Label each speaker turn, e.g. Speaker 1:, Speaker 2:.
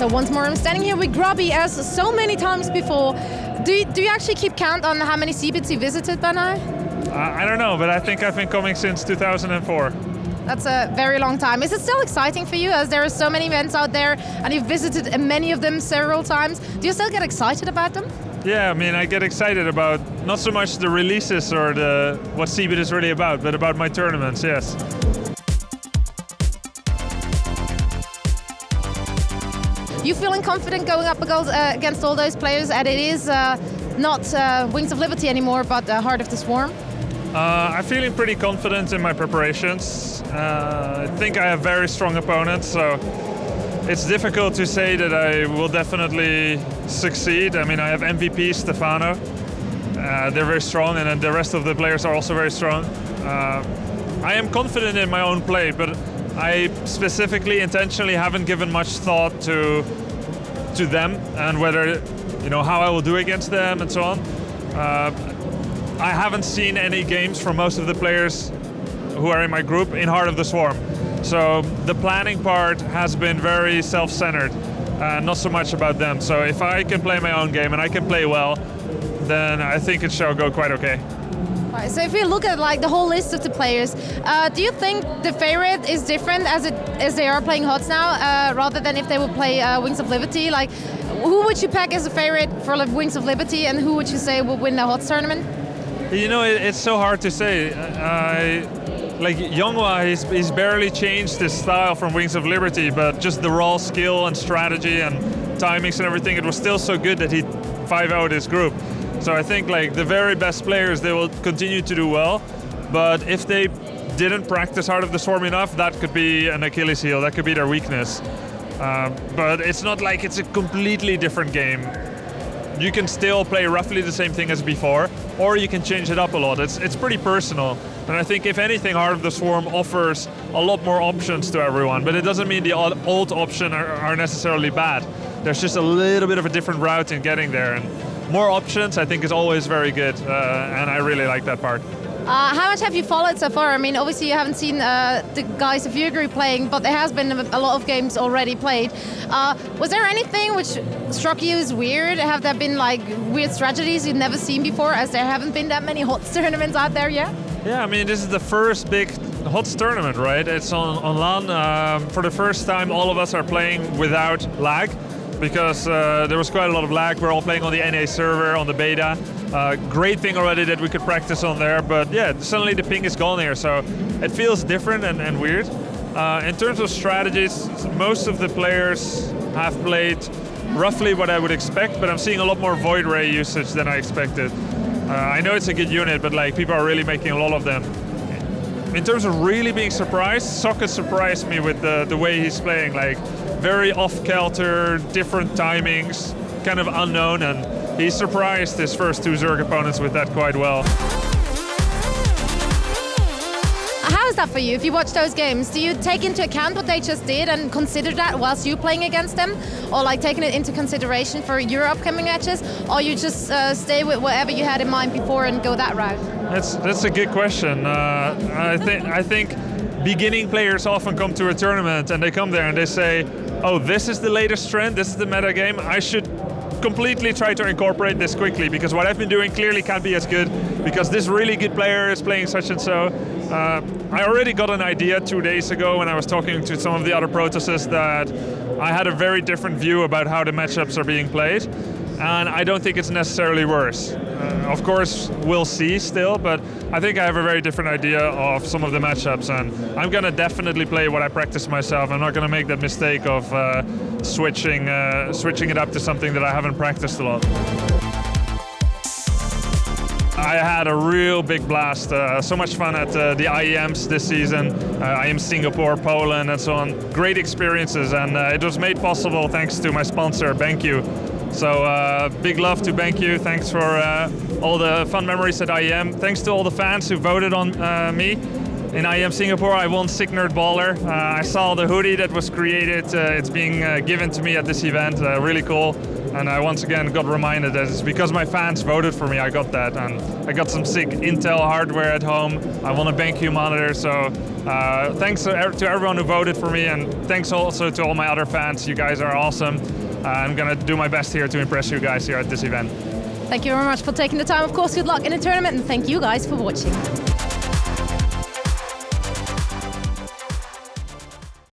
Speaker 1: So once more, I'm standing here with Grubby, as so many times before. Do you actually keep count on how many CeBITs you visited by now?
Speaker 2: I don't know, but I think I've been coming since 2004.
Speaker 1: That's a very long time. Is it still exciting for you, as there are so many events out there and you've visited many of them several times? Do you still get excited about them?
Speaker 2: Yeah, I mean, I get excited about not so much the releases or what CeBIT is really about, but about my tournaments, yes.
Speaker 1: You feeling confident going up against all those players, and it is not Wings of Liberty anymore, but Heart of the Swarm?
Speaker 2: I'm feeling pretty confident in my preparations. I think I have very strong opponents, so it's difficult to say that I will definitely succeed. I mean, I have MVP Stefano. They're very strong, and then the rest of the players are also very strong. I am confident in my own play, but I specifically, intentionally haven't given much thought to them and whether, how I will do against them and so on. I haven't seen any games from most of the players who are in my group in Heart of the Swarm. So the planning part has been very self-centered, not so much about them. So if I can play my own game and I can play well, then I think it shall go quite okay.
Speaker 1: Right, so if we look at the whole list of the players, do you think the favorite is different as they are playing HOTS now, rather than if they would play Wings of Liberty? Who would you pick as a favorite for Wings of Liberty, and who would you say will win the HOTS tournament?
Speaker 2: It's so hard to say. Younghwa, he's barely changed his style from Wings of Liberty, but just the raw skill and strategy and timings and everything, it was still so good that he 5-0'd his group. So I think the very best players, they will continue to do well, but if they didn't practice Heart of the Swarm enough, that could be an Achilles heel, that could be their weakness. But it's not like it's a completely different game. You can still play roughly the same thing as before, or you can change it up a lot. It's pretty personal. And I think if anything, Heart of the Swarm offers a lot more options to everyone, but it doesn't mean the old options are necessarily bad. There's just a little bit of a different route in getting there. And more options, I think, is always very good, and I really like that part.
Speaker 1: How much have you followed so far? I mean, obviously you haven't seen the guys of your group playing, but there has been a lot of games already played. Was there anything which struck you as weird? Have there been weird strategies you've never seen before, as there haven't been that many HOTS tournaments out there yet?
Speaker 2: Yeah, I mean, this is the first big HOTS tournament, right? It's on LAN. For the first time, all of us are playing without lag, because there was quite a lot of lag. We're all playing on the NA server, on the beta. Great thing already that we could practice on there, but yeah, suddenly the ping is gone here, so it feels different and weird. In terms of strategies, most of the players have played roughly what I would expect, but I'm seeing a lot more Void Ray usage than I expected. I know it's a good unit, but people are really making a lot of them. In terms of really being surprised, Socket surprised me with the way he's playing, very off-kelter, different timings, kind of unknown, and he surprised his first two Zerg opponents with that quite well.
Speaker 1: How is that for you? If you watch those games, do you take into account what they just did and consider that whilst you're playing against them? Or taking it into consideration for your upcoming matches? Or you just stay with whatever you had in mind before and go that route?
Speaker 2: That's a good question. I think beginning players often come to a tournament and they come there and they say, oh, this is the latest trend, this is the meta game, I should completely try to incorporate this quickly, because what I've been doing clearly can't be as good, because this really good player is playing such and so. I already got an idea 2 days ago when I was talking to some of the other Protoses that I had a very different view about how the matchups are being played, and I don't think it's necessarily worse. Of course, we'll see still, but I think I have a very different idea of some of the matchups, and I'm going to definitely play what I practice myself. I'm not going to make that mistake of switching it up to something that I haven't practiced a lot. I had a real big blast, so much fun at the IEMs this season, IEM Singapore, Poland, and so on. Great experiences, and it was made possible thanks to my sponsor, BenQ. So big love to BenQ, thanks for all the fun memories at IEM. Thanks to all the fans who voted on me. in IEM Singapore, I won Sick Nerd Baller. I saw the hoodie that was created. It's being given to me at this event. Really cool. And I once again got reminded that it's because my fans voted for me, I got that. And I got some sick Intel hardware at home. I won a BenQ monitor. So thanks to everyone who voted for me. And thanks also to all my other fans. You guys are awesome. I'm going to do my best here to impress you guys here at this event.
Speaker 1: Thank you very much for taking the time. Of course, good luck in the tournament, and thank you guys for watching.